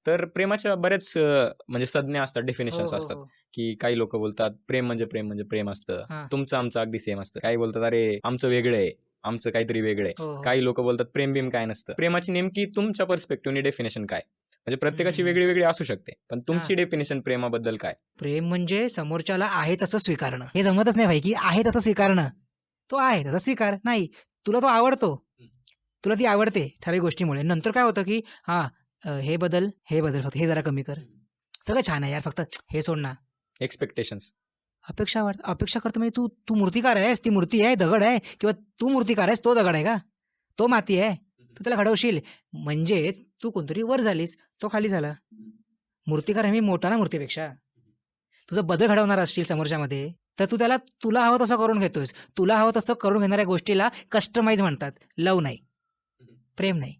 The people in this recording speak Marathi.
तर प्रेमाच्या बऱ्याच म्हणजे संज्ञा असतात, हो, डेफिनेशन्स हो, असतात, हो. की काही लोकं बोलतात प्रेम म्हणजे प्रेम म्हणजे प्रेम असतं. हां. तुमचं आमचं अगदी सेम असतं. काही बोलतात अरे आमचं वेगळं आहे, आमचं काहीतरी वेगळं आहे. हो, हो. काही लोकं बोलतात प्रेम-बिम काय नसतं. प्रेमाची नेमकी तुमच्या पर्स्पेक्टिव्हनी डेफिनेशन काय? म्हणजे प्रत्येकाची हं. वेगळी-वेगळी असू शकते. पण हां. तुमची डेफिनेशन प्रेमाबद्दल काय? प्रेम म्हणजे समोरच्याला आहे तसं स्वीकारणं. हे जमतच नाही भाई, की आहे तसं स्वीकारणं. तो आहे तसा स्वीकार. नाही, तुला तो आवडतो. तुला ती आवडते ठराविक गोष्टीमुळे. नंतर काय होतं, की हां, हे बदल, हे बदल, फक्त हे जरा कमी कर. सगळं छान आहे यार, फक्त हे सोड ना. एक्स्पेक्टेशन्स. अपेक्षा करतो म्हणजे तू तू मूर्तिकार आहेस, ती मूर्ती आहे, दगड आहे किंवा तू मूर्तिकार आहेस, तो दगड आहे का? तो माती आहे. तू त्याला घडवशील. म्हणजेच तू कोणतरी वर झालीस, तो खाली झाला. मूर्तिकार आहे मी मोठा ना मूर्तीपेक्षा. तुझा बदल घडवणार असशील समोरच्यामध्ये, तर तू त्याला तुला हवं तसं करून घेतोयस. तुला हवं तसं करून घेणाऱ्या गोष्टीला कस्टमाइज म्हणतात. लव्ह नाही, प्रेम नाही.